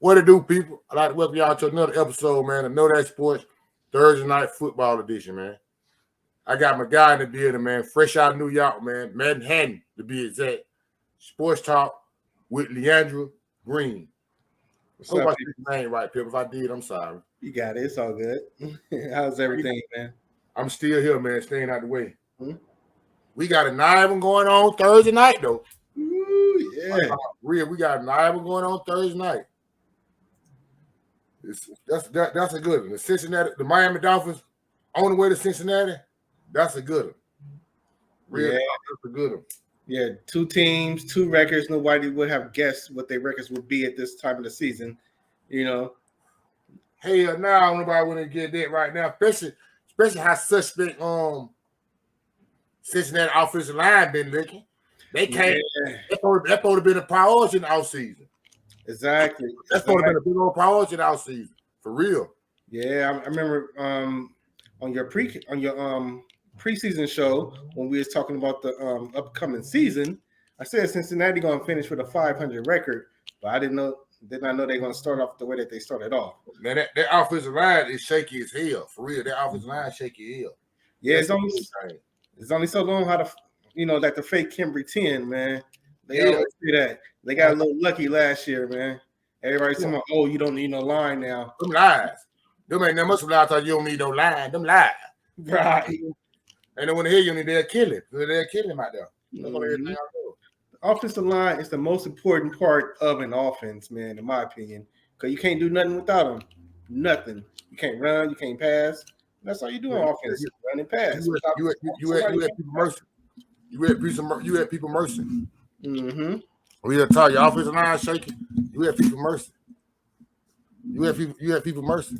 What it do, people? I'd like to welcome y'all to another episode, man, of Know That Sports Thursday Night Football Edition, man. I got my guy in the building, man, fresh out of New York, man, Manhattan, to be exact. Sports Talk with LeAnder Green. What's Hope up, I said your name right, people. If I did, I'm sorry. You got it. It's all good. How's everything, man? I'm still here, man, staying out the way. We got a night one going on Thursday night, though. Ooh, yeah. We got a night one going on Thursday night. That's a good one. The Miami Dolphins on the way to Cincinnati. That's a good one. Really, that's a good one. Yeah, two teams, two records. Nobody would have guessed what their records would be at this time of the season. You know. Hell, now nobody want to get that right now, especially how suspect Cincinnati offensive line been looking. They can't. Yeah. That would have been a priority in the offseason. Exactly. That's going to be a big old priority in the offseason, for real. Yeah, I remember on your preseason show when we was talking about the upcoming season, I said Cincinnati going to finish with a 500 record, but I did not know they're going to start off the way that they started off. Man, that offensive line is shaky as hell, for real. That offensive line shaky as hell. Yeah, it's only so long how to, like the fake can pretend, man. They always do that. They got a little lucky last year, man. Everybody's talking about, oh, you don't need no line now. Them lies. Them ain't that much of lies. You don't need no line. Them lies. Right. And then when they hear you, they'll kill him. They'll kill him out there. That's what everything I know. The offensive line is the most important part of an offense, man, in my opinion. Because you can't do nothing without them. Nothing. You can't run. You can't pass. That's all you do on offense. Run and pass. You had people mercy. You had people mercy. Mm-hmm. We had to tell your offensive line shaking. You had people mercy. You had people mercy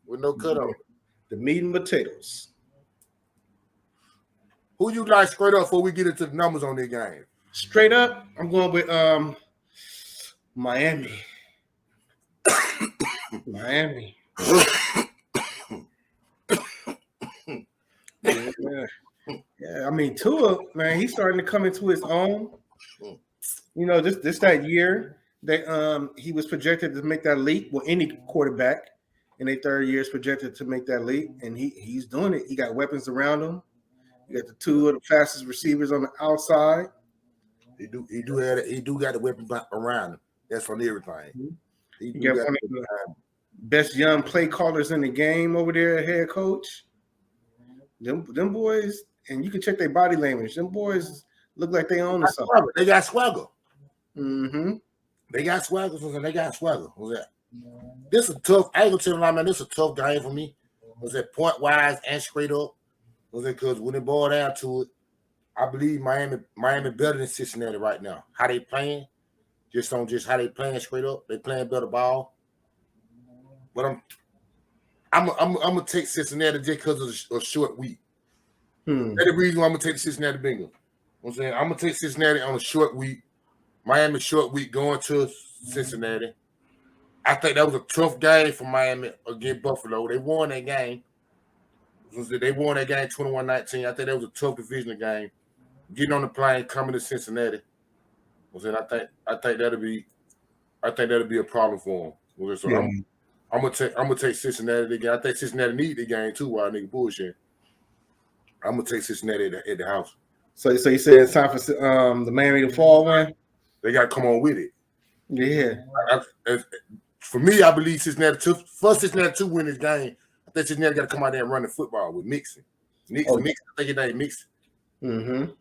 with no cutoff. The meat and potatoes. Who you like straight up before we get into the numbers on this game? Straight up, I'm going with Miami. Miami. Yeah, I mean, Tua, man, he's starting to come into his own. This that year that he was projected to make that leap. Well, any quarterback in their third year is projected to make that leap, and he's doing it. He got weapons around him. You got the two of the fastest receivers on the outside. He do got the weapon around him. That's from everything. He got one of the best young play callers in the game over there, head coach. Them boys, and you can check their body language. Them boys look like they own something. They got swagger. Mm-hmm. They got swagger. They got swagger. What's that? This is tough. I ain't gonna tell you, man. This is a tough game for me. Was that point wise and straight up? Was it because when it boiled down to it, I believe Miami better than Cincinnati right now. How they playing? Just how they playing straight up. They playing better ball. But I'm gonna take Cincinnati just because of a short week. That's the reason why I'm gonna take the Cincinnati Bengals. I'm saying I'm gonna take Cincinnati on a short week. Miami short week going to Cincinnati. I think that was a tough game for Miami against Buffalo. They won that game. They won that game 21-19. I think that was a tough divisional game. Getting on the plane, coming to Cincinnati. I think that'll be a problem for them. So yeah. I'm gonna take Cincinnati again. I think Cincinnati need the game too. While nigga bullshit. I'm gonna take Cincinnati at the house. So you say it's time for the Miami to fall, man? They got to come on with it. Yeah. For me, I believe Cincinnati to win this game. I think Cincinnati got to come out there and run the football with Mixon. I think it ain't Mixon. Mm-hmm.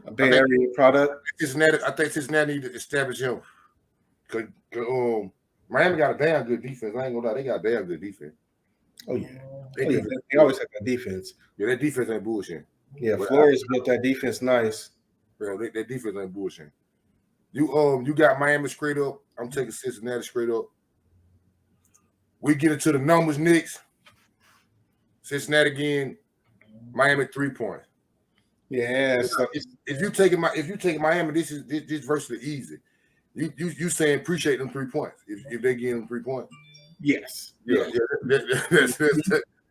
A Bay Area product. I think Cincinnati need to establish him. Cause Miami got a damn good defense. I ain't gonna lie, they got a damn good defense. Oh yeah. They always have that defense. Yeah, that defense ain't bullshit. Yeah, Flores built that defense nice. Bro, that defense ain't bullshit. You got Miami straight up. I'm taking Cincinnati straight up. We get into the numbers next. Cincinnati again, Miami 3 points. Yeah. So if you take Miami, this versus easy. You saying appreciate them 3 points if they give them 3 points. Yes. Yeah.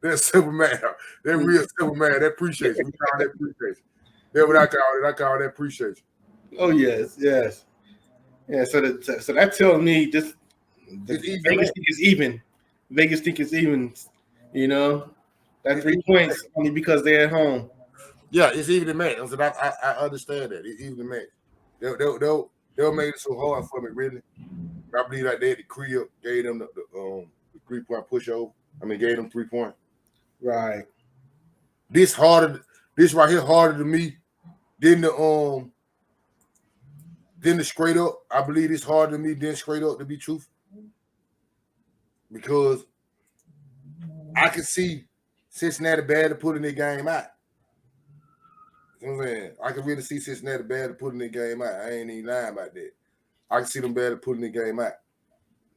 That's simple math. That real simple math. That appreciation. We call that appreciation. That's what I call it. I call that appreciation. Oh yes. Yeah. So that tells me this Vegas think it's even. Vegas think it's even. You know, that 3 points only because they're at home. Yeah, it's even the match. I understand that. It's even the match. They'll make it so hard for me, really. I believe like they had the crib, gave them the 3-point pushover. Gave them 3 points. Right. This right here harder to me than the straight up. I believe it's harder to me than straight up, to be truthful. Because I can see Cincinnati bad at putting their game out. You know what I'm saying? I can really see Cincinnati bad at putting their game out. I ain't even lying about that. I can see them bad at putting their game out.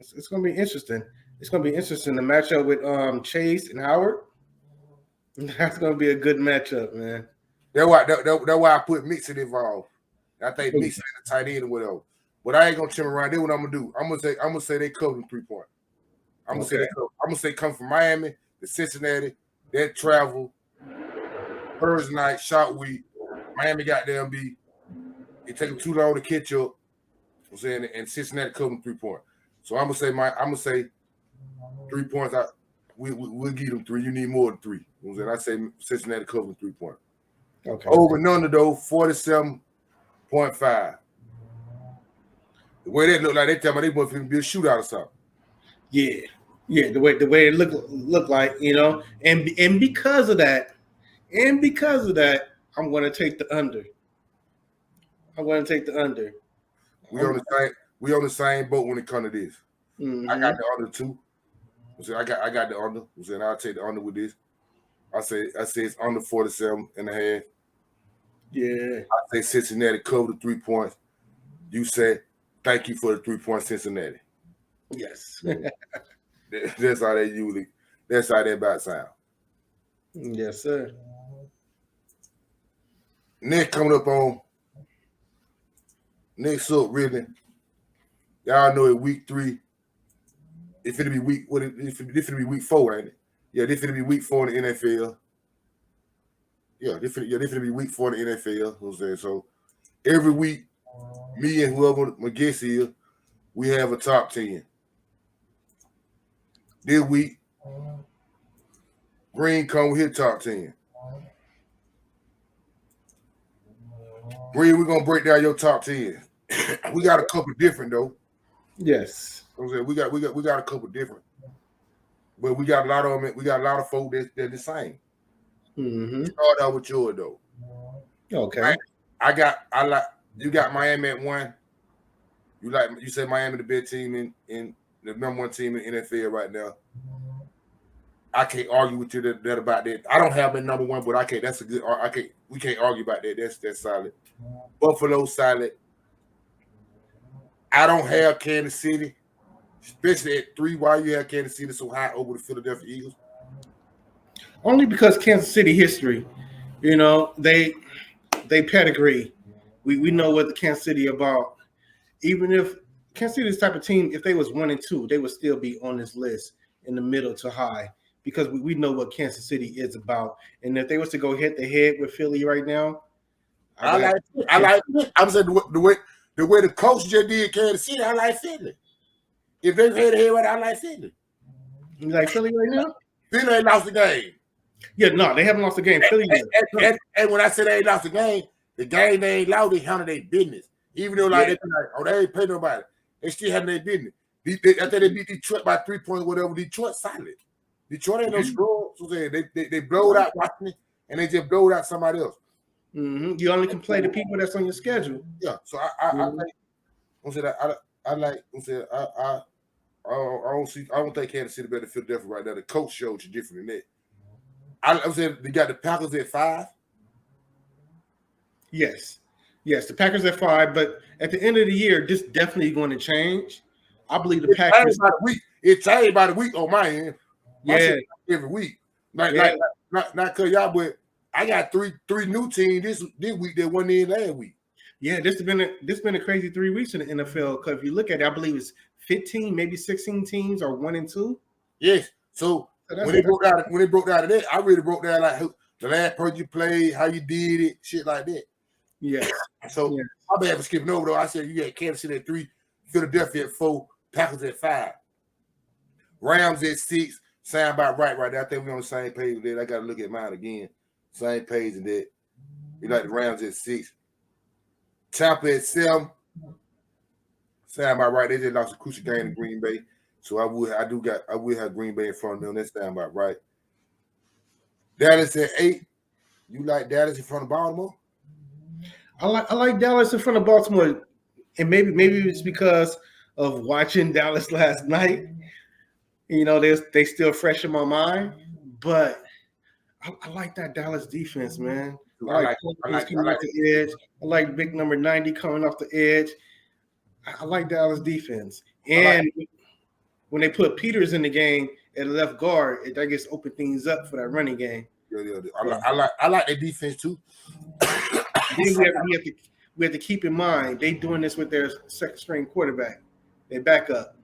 It's going to be interesting. It's going to be interesting. The matchup with Chase and Howard. That's going to be a good matchup, man. That's why I put Mixon involved. I think Mixon is a tight end or whatever. But I ain't gonna trim around. That's what I'm gonna do. I'm gonna say they cover them 3 points. I'm gonna say come from Miami to Cincinnati. That travel Thursday night short week. Miami got them beat. It take them too long to catch up. I'm saying, and Cincinnati cover them 3 points. So I'm gonna say 3 points. We'll give them 3. You need more than 3. You know what I'm saying? I say Cincinnati cover 3 points. Okay. Over and under though, 47.5. The way they look like, they tell me they want to be a shootout or something. Yeah. The way it look like, you know, and because of that, I'm going to take the under. We on the same boat when it comes to this. Mm-hmm. I got the under too. I got the under. I'll take the under with this. I say it's under 47.5. Yeah. I say Cincinnati cover the 3 points. You say thank you for the 3 points, Cincinnati. Yes. That's how they about sound. Yes, sir. Next coming up on next up, really. Y'all know it week 3. It's gonna be week 4, ain't it? Yeah, this gonna be week 4 in the NFL. Yeah, this gonna be week 4 in the NFL. You know what I'm saying? So every week, me and whoever my guest is, we have a top 10. This week, Green come with his top 10. Green, we're gonna break down your top 10. We got a couple different though. Yes. You know what I'm saying? We got a couple different. But we got a lot of them. We got a lot of folk that's the same. Mm-hmm. Start out with yours though. Okay. You got Miami at 1. You said Miami the best team in the number 1 team in NFL right now. I can't argue with you that about that. I don't have been number 1, but I can't. That's a good. We can't argue about that. That's solid. Buffalo solid. I don't have Kansas City, especially at 3. Why you have Kansas City so high over the Philadelphia Eagles? Only because Kansas City history, you know, they pedigree. We know what the Kansas City about. Even if Kansas City is the type of team, if they was 1 and 2, they would still be on this list in the middle to high because we know what Kansas City is about. And if they was to go head to head with Philly right now, I like it. I'm saying the way the coach just did Kansas City, I like Philly. If they head to head, I like Philly. You like Philly right now? Philly ain't lost the game. Yeah, no, they haven't lost the game. Philly and when I say they ain't lost the game they ain't lost, they handle their business. Even though they ain't pay nobody, they still handle their business. After they beat Detroit by 3 points, whatever, Detroit solid. Detroit ain't no screw. So they blowed out Washington and they just blowed out somebody else. Mm-hmm. You only can play the people that's on your schedule. Yeah, so I don't think Kansas City better Philadelphia right now. The coach showed you different than that. I'm saying they got the Packers at 5. Yes, the Packers at 5. But at the end of the year, this definitely going to change. I believe the Packers. It changed by the week on my end. Every week, not because y'all, but I got three new teams this week that won in last week. Yeah, this has been a crazy 3 weeks in the NFL. Because if you look at it, I believe it's 15, maybe 16 teams are 1 and 2. Yes. So when they broke out of that, I really broke down like the last person you played, how you did it, shit like that. Yeah. So my bad for skipping over though. I said you got Kansas City at 3, Philadelphia at 4, Packers at 5. Rams at 6. Sound about right there. I think we're on the same page with that. I got to look at mine again. Same page and that. You like the Rams at 6. Tampa at 7. Sound about right. They just lost a crucial game to Green Bay. So I will have Green Bay in front of them. That sound about right. Dallas at 8. You like Dallas in front of Baltimore? I like Dallas in front of Baltimore. And maybe it's because of watching Dallas last night. You know, they still fresh in my mind. But I like that Dallas defense, man. I like coming off the edge. I like big number 90 coming off the edge. I like Dallas defense. And when they put Peters in the game at left guard, that gets open things up for that running game. Yeah. I like their defense too. Then we have to keep in mind they doing this with their second string quarterback. They back up.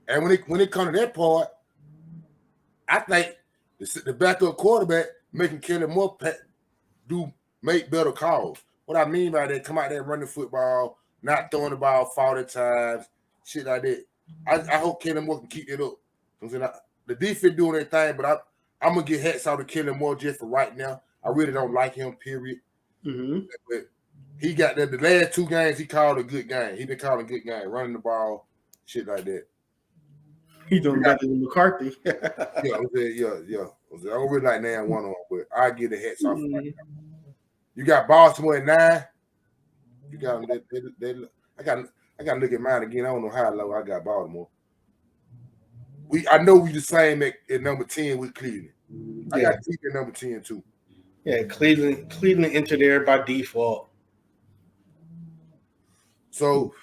And when it comes to that part, I think the backup quarterback making Kellen Moore make better calls. What I mean by that, come out there running the football, not throwing the ball 40 times, shit like that. I hope Kellen Moore can keep it up. The defense doing their thing, but I'm gonna get hats out to Kellen Moore just for right now. I really don't like him, period. Mm-hmm. But he got the last 2 games. He called a good game. He been calling a good game, running the ball, shit like that. He doing better than McCarthy. yeah. I don't really like Nan one on, but I get the hats off. Right now. You got Baltimore at 9. You got I got to look at mine again. I don't know how low I got Baltimore. I know we the same at number 10 with Cleveland. I got Cleveland at number 10 too. Yeah, Cleveland entered there by default. So,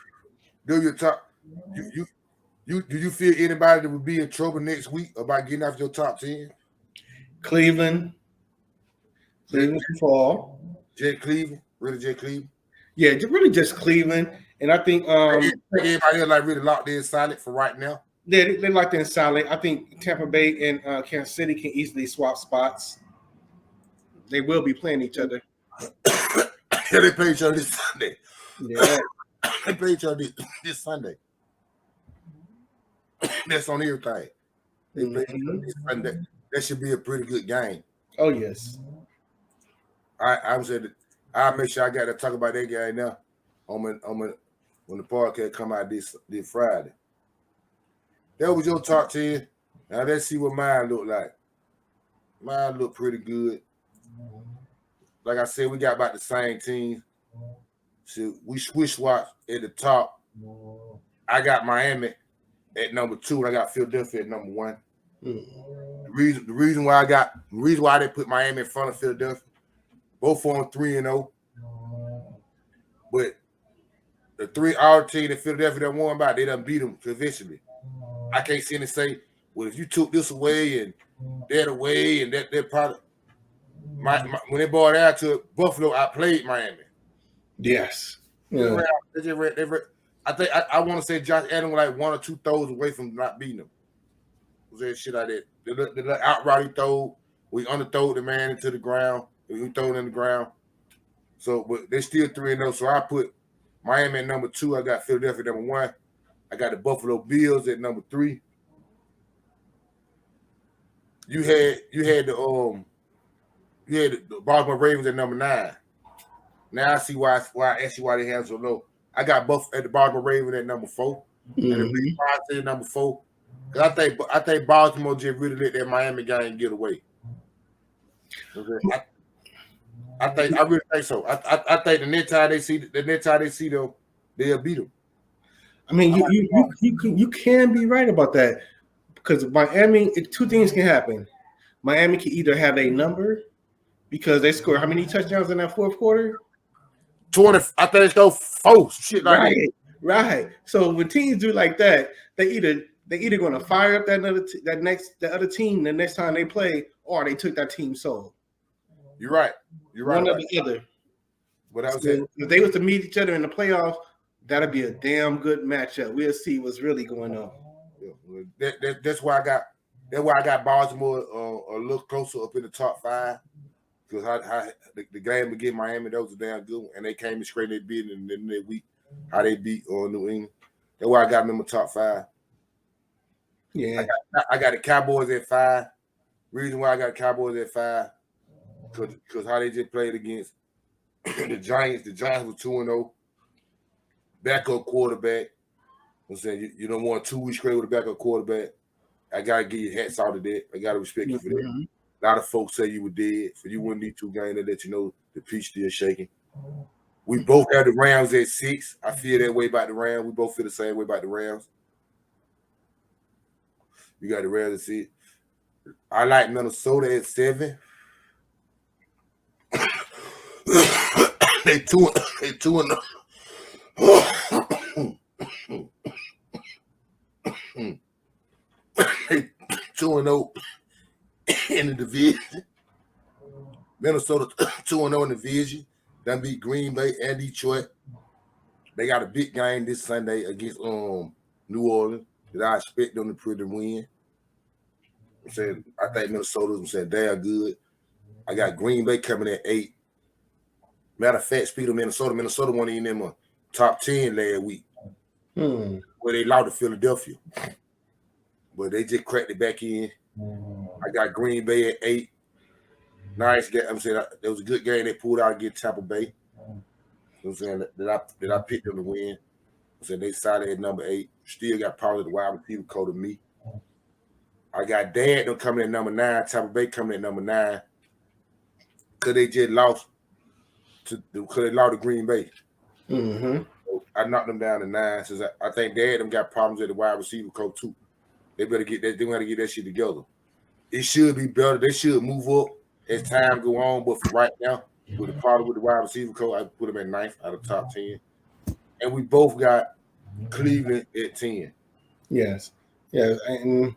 do your top? Do you feel anybody that would be in trouble next week about getting off your top 10? Cleveland can fall. Cleveland. Yeah, really just Cleveland, and I think everybody else like really locked in solid for right now. They locked in solid. I think Tampa Bay and Kansas City can easily swap spots. They will be playing each other. Yeah, they play each other this Sunday. Yeah, they play each other this Sunday. That's on everything. They play each other this Sunday. That should be a pretty good game. Oh yes. I'll make sure I got to talk about that game now. When the podcast come out this Friday. That was your top 10. Now let's see what mine look like. Mine look pretty good. Like I said, we got about the same team. So we switch-swap at the top. I got Miami at number 2, and I got Philadelphia at number 1. The reason why they put Miami in front of Philadelphia, both on 3-0. But the 3 our team that Philadelphia that won by, they done beat them convincingly. I can't see and say, well, if you took this away and that away and that product, when they brought it out to it, Buffalo outplayed Miami. Yes. Yeah. I think I want to say Josh Allen was like 1 or 2 throws away from not beating them. Was that shit like that? The outright he throw, we underthrow the man into the ground. We throw it in the ground. So, but they're still 3-0. So I put Miami at number 2. I got Philadelphia number 1. I got the Buffalo Bills at number 3. You had the Baltimore Ravens at number 9. Now I see why I asked you why they have so low. I got at the Baltimore Ravens at number 4. And the Big Five at number 4. Because I think Baltimore just really let that Miami game get away. Okay. I really think so. I think the next time they see them, they'll beat them. I mean, you can be right about that because Miami, 2 things can happen. Miami can either have a number because they score how many touchdowns in that fourth quarter? 20. I think it's those 4 shit like that. Right. So when teams do like that, they either going to fire up the other team the next time they play, or they took that team soul. You're right. One or the other. But I was saying, if they was to meet each other in the playoffs, that'd be a damn good matchup. We'll see what's really going on. That's why I got Baltimore a little closer up in the top 5 because the game against Miami, that was a damn good one, and they came in straight and they beat in that week. How they beat New England. That's why I got them in the top 5. Yeah. I got the Cowboys at 5. Reason why I got the Cowboys at 5, because how they just played against the Giants. The Giants were 2-0. Backup quarterback. I'm saying you don't want 2 weeks straight with a backup quarterback. I gotta give you hats out of that. I gotta respect you for that. A lot of folks say you were dead, so you wouldn't need 2 games to let you know the peach still shaking. We both had the Rams at 6. I feel that way about the Rams. We both feel the same way about the Rams. You got the Rams at 6. I like Minnesota at 7. They 2-0. They 2-0 in the division. Minnesota 2-0 in the division. Done beat Green Bay and Detroit. They got a big game this Sunday against New Orleans that I expect them to pretty win. I'm saying I think Minnesota's they're good. I got Green Bay coming at 8. Matter of fact, speed of Minnesota. Minnesota won in them top 10 last week. Where they lost to Philadelphia. But they just cracked it back in. I got Green Bay at 8. Nice game. I'm saying it was a good game they pulled out against Tampa Bay. I'm saying that I picked them to win. I'm saying they solid at number 8. Still got probably the wide receiver code of me. I got Dan them coming at number 9. Tampa Bay coming at number 9. Because they just lost to Green Bay. So I knocked them down to 9. Since I think Dan them got problems at the wide receiver code too. They better get that. They want to get that shit together. It should be better. They should move up as time go on. But for right now, with the problem with the wide receiver coach, I put them at 9th out of top 10. And we both got Cleveland at 10. Yes. And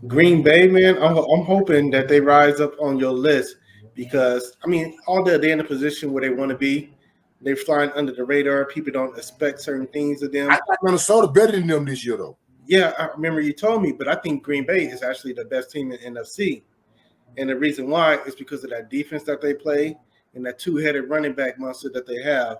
Green Bay, man, I'm hoping that they rise up on your list because, I mean, although they're in a position where they want to be, they're flying under the radar. People don't expect certain things of them. I think Minnesota better than them this year, though. Yeah, I remember you told me, but I think Green Bay is actually the best team in the NFC. And the reason why is because of that defense that they play and that 2-headed running back monster that they have.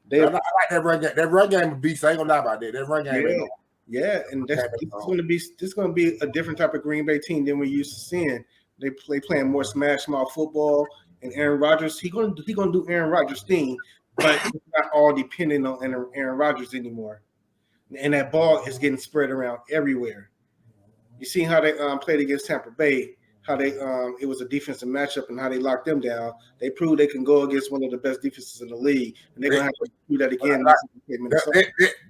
I like that run game. That run game beats. I ain't gonna lie about that. That run game. Yeah, and this is going to be a different type of Green Bay team than we're used to seeing. They playing more smash mouth football, and Aaron Rodgers he gonna do Aaron Rodgers thing, but it's not all dependent on Aaron Rodgers anymore. And that ball is getting spread around everywhere. You see how they played against Tampa Bay, how they it was a defensive matchup and how they locked them down. They proved they can go against one of the best defenses in the league, and they're gonna have to do that again.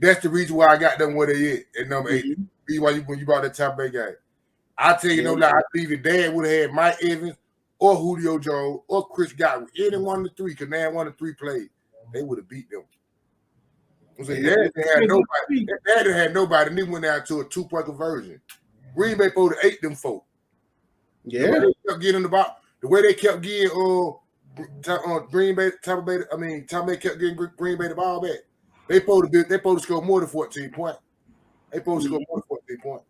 That's the reason why I got them where they is at number 8. Why when you brought that Tampa Bay game, I tell you no lie. I believe if Dad would have had Mike Evans or Julio Jones or Chris Godwin, any one of the 3, because now 1 of 3 played, they would have beat them. So Dad had nobody. Dad had nobody, and they went out to a 2-point conversion. Green Bay supposed to 8 them folk. Yeah, the way they kept getting the ball, the way they kept getting Green Bay, Tampa Bay. I mean, Tampa Bay kept getting Green Bay the ball back. They supposed to score more than 14 points. They supposed to score more than 14 points.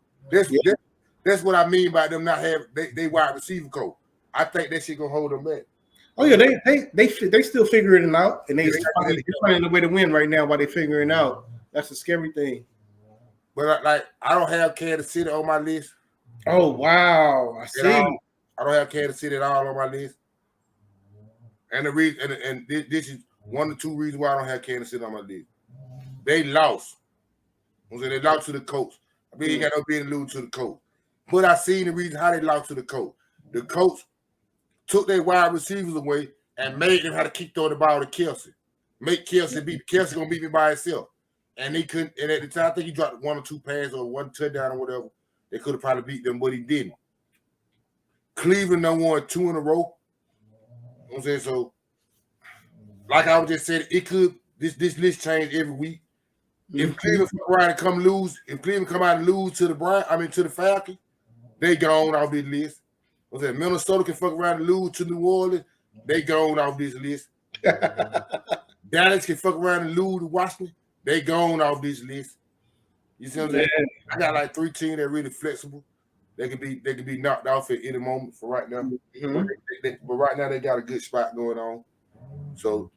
That's what I mean by them not having they wide receiver coach. I think that shit gonna hold them back. Oh yeah, they still figuring it out, and they're finding a way to win right now while they're figuring it out. That's a scary thing. But I don't have Kansas City on my list. Oh wow, I see. I don't have Kansas City at all on my list. And the reason, and this is 1 or 2 reasons why I don't have Kansas City on my list. They lost. They lost to the coach. I mean, you got no business losing to the coach. But I seen the reason how they lost to the coach. The coach took their wide receivers away and made them have to keep throwing the ball to Kelsey. Make Kelsey beat. Kelsey gonna beat me by himself. And he couldn't. And at the time, I think he dropped 1 or 2 passes or 1 touchdown or whatever. They could have probably beat them, but he didn't. Cleveland done won 2 in a row. You know what I'm saying? So, like I was just saying, it could this list change every week. If Cleveland come out and lose to the Falcons, they gone off this list. I said Minnesota can fuck around and lose to New Orleans, they gone off this list. Dallas can fuck around and lose to Washington, they gone off this list. You see what I'm saying? I got like 3 teams that are really flexible. They can be knocked off at any moment for right now. But right now they got a good spot going on. So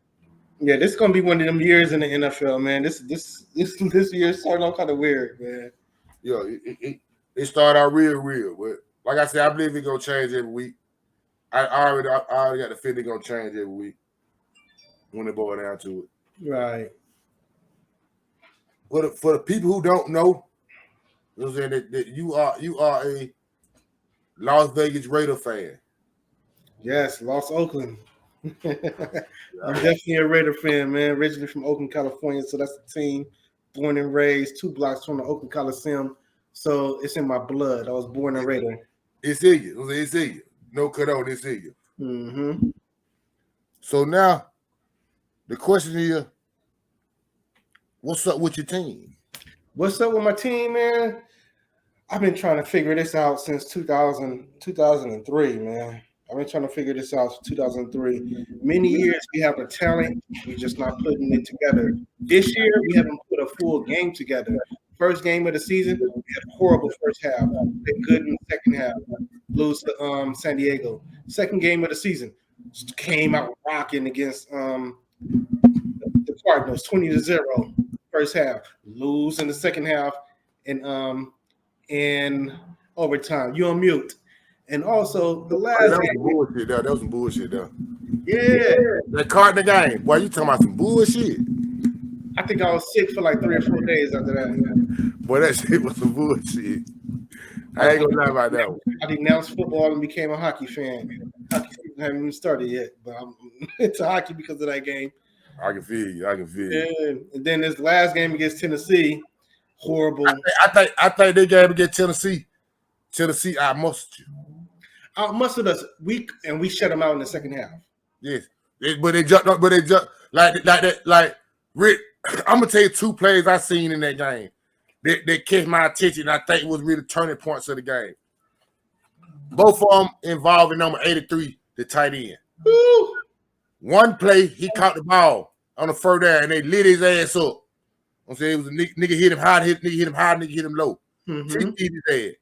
yeah, this is gonna be one of them years in the NFL, man. This year started off kind of weird, man. Yeah, it started out real. But like I said, I believe it's gonna change every week. I already got the feeling it's gonna change every week when it boils down to it. Right. For the people who don't know, you know what I'm saying, that you are a Las Vegas Raider fan. Yes, lost Oakland. I'm definitely a Raider fan, man. Originally from Oakland, California, so that's the team. Born and raised 2 blocks from the Oakland Coliseum, so it's in my blood. I was born a Raider. It's in you. It's in you. No cut on. It's in you. Mm-hmm. So now, the question is, what's up with your team? What's up with my team, man? I've been trying to figure this out since 2003, man. I've been trying to figure this out since 2003. Many years we have a talent, we're just not putting it together. This year, we haven't put a full game together. First game of the season, we had a horrible first half. They're good in the second half. Lose to San Diego. Second game of the season, came out rocking against the Cardinals, 20-0. First half, lose in the second half, and in overtime. You on mute. And also the last that was some bullshit there. Yeah. That Cardinal game. Boy, you talking about some bullshit. I think I was sick for like 3 or 4 days after that. Boy, that shit was some bullshit. I ain't gonna lie about that one. I denounced football and became a hockey fan. Hockey season hasn't even started yet, but I'm into hockey because of that game. I can feel you. And then this last game against Tennessee, horrible. I think they game against Tennessee. Tennessee outmuscled you. Outmuscled us weak, and we shut them out in the second half. Yes, but they jumped like that. Like Rick, I'm gonna tell you 2 plays I seen in that game that catch my attention. I think was really turning points of the game. Both of them involving number 83, the tight end. Woo! One play, he caught the ball on the first down, and they lit his ass up. I'm saying it was a nigga hit him high, nigga hit him low. Mm-hmm. Hit his ass.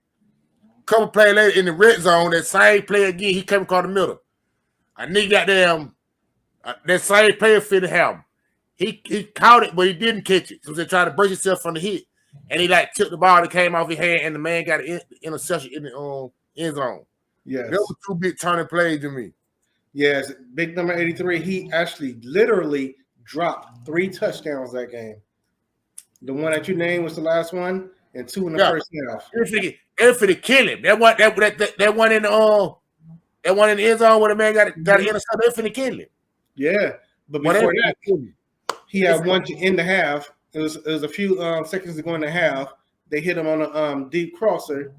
Couple plays later in the red zone, that same play again, he came across the middle. A nigga got them, that same player fitted him. He caught it, but he didn't catch it. So they tried to break himself from the hit. And he like took the ball that came off his hand, and the man got an interception in the end zone. Yes. That was 2 big turning plays to me. Yes, big number 83. He actually literally dropped 3 touchdowns that game. The one that you named was the last one, and 2 in the first half. If it kill him, that one in the end zone where the man got an interception, if it kill him. Yeah, but before that, he had one to end the half. It was a few seconds to go in the half. They hit him on a deep crosser.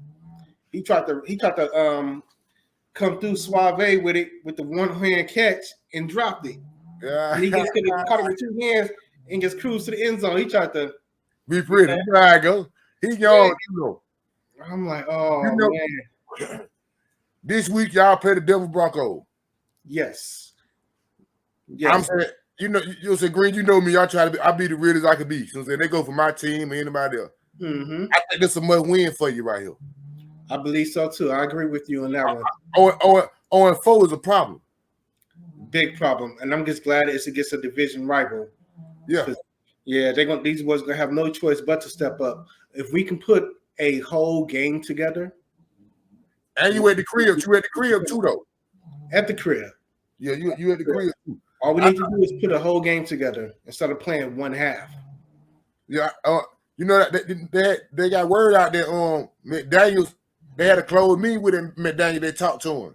He tried to come through suave with it with the one hand catch and dropped it. Yeah. And he gets caught it with 2 hands and just cruised to the end zone. He tried to be pretty. There I go. He young, I'm like, oh man. This week y'all play the Denver Broncos. Yes. I'm saying, you say Green, you know me. Y'all try to be. I be the realest I could be. So they go for my team or anybody else. Mm-hmm. I think this is a must win for you right here. I believe so too. I agree with you on that one. 0-4 is a problem. Big problem, and I'm just glad it's against a division rival. Yeah, these boys gonna have no choice but to step up. If we can put a whole game together, and you at the crib too, though. At the crib, yeah, you at the crib too. All we need to do is put a whole game together instead of playing one half. Yeah, they got word out there. McDaniels, they had a close meeting with him. McDaniels, they talked to him.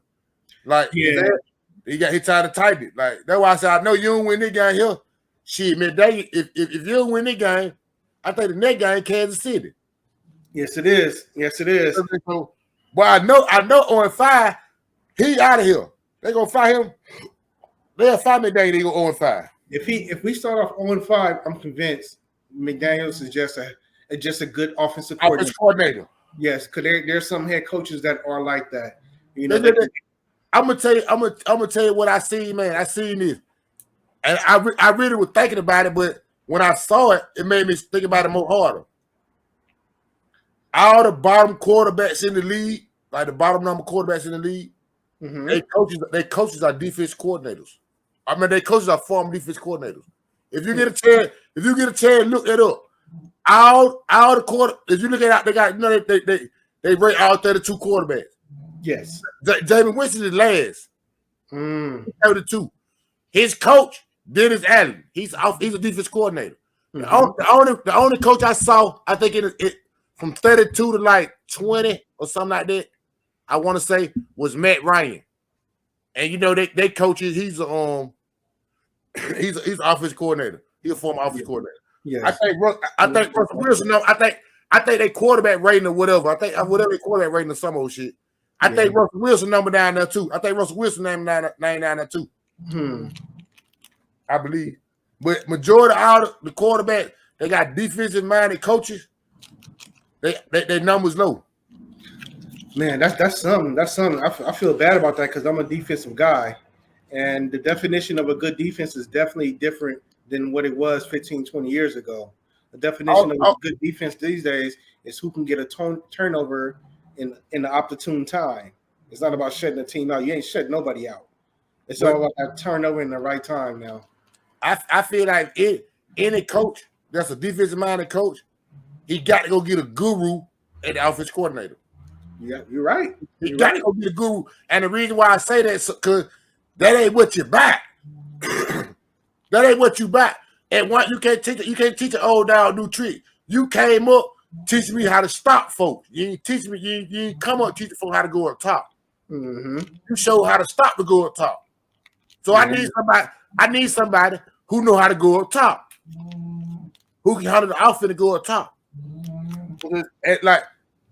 Like, yeah, he tried to type it. Like, that's why I said, I know you don't win this game here. Shit, McDaniels, if you don't win this game, I think the next game Kansas City. Yes, it is. Yes, it is. So, well, I know 0-5, he out of here. They gonna fire him. They'll fire McDaniels. They go 0-5. If we start off 0-5, I'm convinced McDaniels is just a good offensive coordinator. Yes, because there's some head coaches that are like that. I'm gonna tell you what I see, man. I seen this, and I really was thinking about it, but when I saw it, it made me think about it more harder. All the bottom quarterbacks in the league, like the bottom number quarterbacks in the league, mm-hmm. They coaches are defense coordinators. I mean, they coaches are former defense coordinators. If you get a chance, look it up. All the quarter. If you look at it, they They rate all 32 quarterbacks. Yes. Jameis Winston is last. 32. His coach, Dennis Allen. He's a defense coordinator. The only coach I saw, I think it from 32 to like 20 or something like that, I want to say, was Matt Ryan. And you know, they coaches, he's an offense coordinator. He's a former offense coordinator. Yes. I think Russell Wilson. No, I think they quarterback rating or whatever. I think whatever they quarterback rating or some old shit. I think Russell Wilson number down there too. I think Russell Wilson name down there too. I believe. But majority of all the quarterback, they got defensive minded coaches. They numbers low. Man, that's something. That's something. I feel bad about that because I'm a defensive guy. And the definition of a good defense is definitely different than what it was 15, 20 years ago. The definition of a good defense these days is who can get a turnover in the opportune time. It's not about shutting a team out. You ain't shutting nobody out. It's all about that turnover in the right time now. I feel like any coach that's a defensive-minded coach, he got to go get a guru at the offense coordinator. Yeah, you're right. He got to go get a guru. And the reason why I say that is because that ain't what you buy. That ain't what you buy. And what you can't teach an old dog new trick. You came up teaching me how to stop folks. You ain't teach me. You ain't come up teaching folks how to go up top. You show how to stop to go up top. So I need somebody who know how to go up top, who can handle the outfit to go up top. And like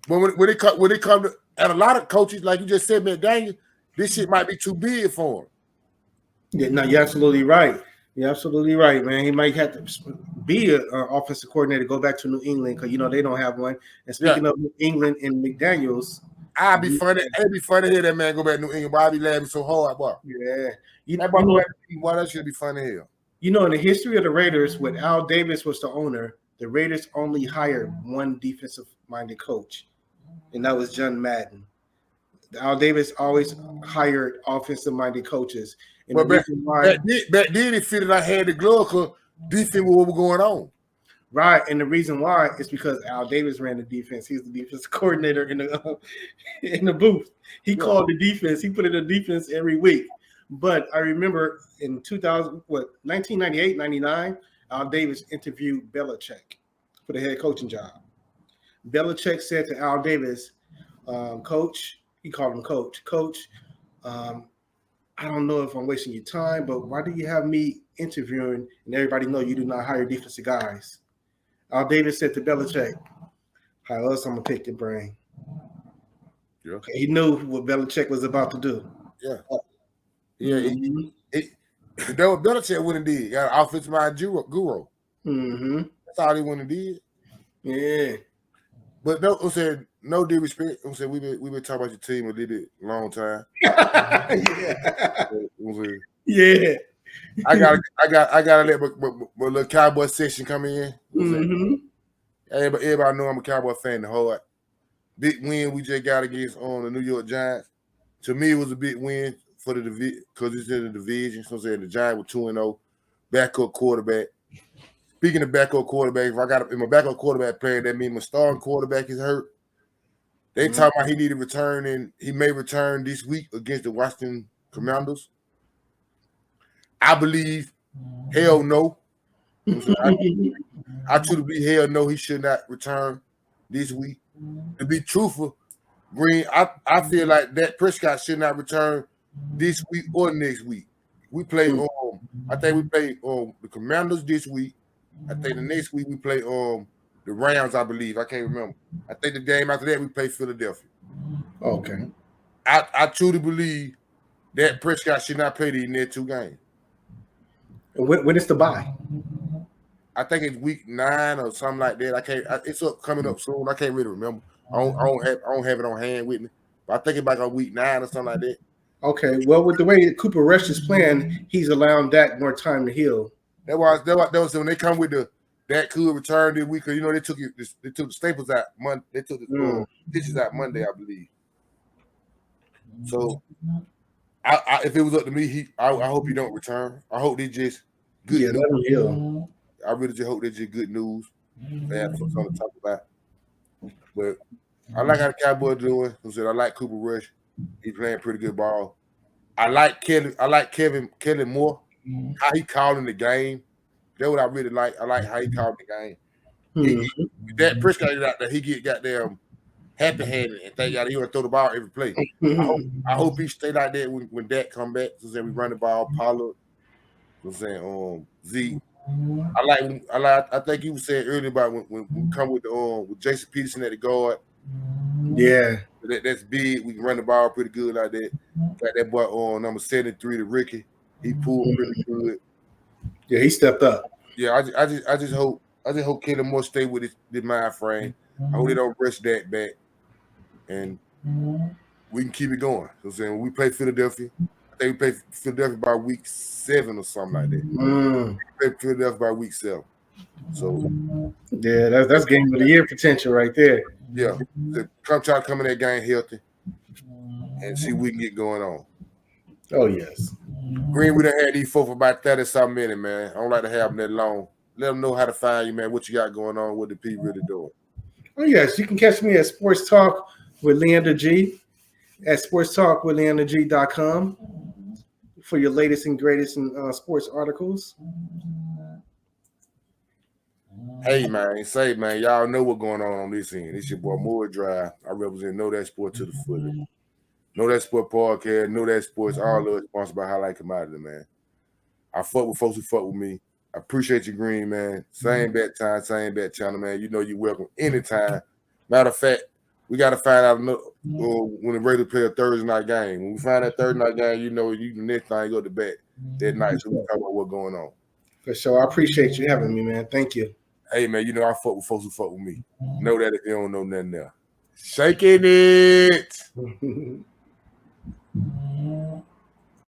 when it come to, and a lot of coaches, like you just said, McDaniel, this shit might be too big for him. Yeah, no, you're absolutely right. You're absolutely right, man. He might have to be an offensive coordinator, go back to New England because they don't have one. And speaking of New England and McDaniels, It'd be funny to hear that man go back to New England, but I'd be laughing so hard, boy. Yeah. That should be funny here. You know, in the history of the Raiders, when Al Davis was the owner, the Raiders only hired one defensive-minded coach, and that was John Madden. Al Davis always hired offensive-minded coaches. And but back then it fitted I had the glove because defense what was going on. Right, and the reason why is because Al Davis ran the defense. He's the defense coordinator in the booth. He called the defense. He put in the defense every week. But I remember in 1998, 99, Al Davis interviewed Belichick for the head coaching job. Belichick said to Al Davis, Coach, he called him Coach, I don't know if I'm wasting your time, but why do you have me interviewing and everybody know you do not hire defensive guys? Al Davis said to Belichick, how else I'm going to pick your brain? Yeah. He knew what Belichick was about to do. Yeah. Yeah. That what Belichick wouldn't did. Got an offensive mind guru. That's all he wouldn't did. Yeah. But no disrespect. We've been talking about your team a little bit long time. Yeah. I gotta let my little Cowboy section come in. Everybody know I'm a Cowboy fan the whole big win we just got against the New York Giants. To me, it was a big win for the division because it's in the division. So the Giants were 2-0, backup quarterback. Speaking of backup quarterback, if my backup quarterback playing, that means my starting quarterback is hurt. They talking about he need to return, and he may return this week against the Washington Commanders. I believe, hell no. I truly believe, hell no, he should not return this week. To be truthful, Green, I feel like Dak Prescott should not return this week or next week. We play I think we play the Commanders this week. I think the next week we play the Rams, I believe. I can't remember. I think the game after that we play Philadelphia. Okay. I truly believe that Prescott should not play these next two games. When is the bye? I think it's week 9 or something like that. It's coming up soon. I can't really remember. I don't have it on hand with me. But I think it's back on week 9 or something like that. Okay. Well, with the way Cooper Rush is playing, he's allowing Dak more time to heal. That was when they come with the Dak could return this week because they took the staples out Monday. They took the stitches out Monday, I believe. So if it was up to me, I hope he don't return. I hope they just good news. Let him heal. I really just hope they just good news. They have something to talk about. But I like how the Cowboys doing. I like Cooper Rush. He playing pretty good ball. I like Kevin Moore. How he calling the game. That's what I really like. I like how he called the game. That Prescott out there, he get goddamn happy handed and think he want to throw the ball every play. I hope he stay like that when Dak come back. We run the ball, Pollard. Zeke. I think you was saying earlier about when we come with Jason Peterson at the guard. Yeah, that's big. We can run the ball pretty good like that. Got that boy on number 73 to Ricky. He pulled pretty good. Yeah, he stepped up. Yeah, I just hope Kellen Moore stay with his mind frame. I hope they don't rush that back, and we can keep it going. When we play Philadelphia, I think we play Philadelphia by week 7 or something like that. We play Philadelphia by week 7. So yeah, that's game of the year potential right there. Yeah, try to come in that game healthy and see if we can get going on. Oh yes, Green, we done had these folks for about 30-something minutes, man. I don't like to have them that long. Let them know how to find you, man. What you got going on? What the people really doing? Oh yes, you can catch me at Sports Talk with LeAnder G at sportstalkwithleanderg.com for your latest and greatest in sports articles. Hey, man, y'all know what's going on this end. It's your boy, Moore Drive. I represent Knowdatsports to the fullest. Knowdatsports podcast, Knowdatsports, all of it sponsored by Highlight Commodity, man. I fuck with folks who fuck with me. I appreciate you, Green, man. Same bet time, same bet channel, man. You know you're welcome anytime. Matter of fact, we got to find out when the Raiders play a Thursday night game. When we find that Thursday night game, you know you the next time you go to bed that night, so we talk about what's going on. For sure. I appreciate you having me, man. Thank you. Hey, man, you know I fuck with folks who fuck with me. Know that if you don't know nothing else. Shaking it.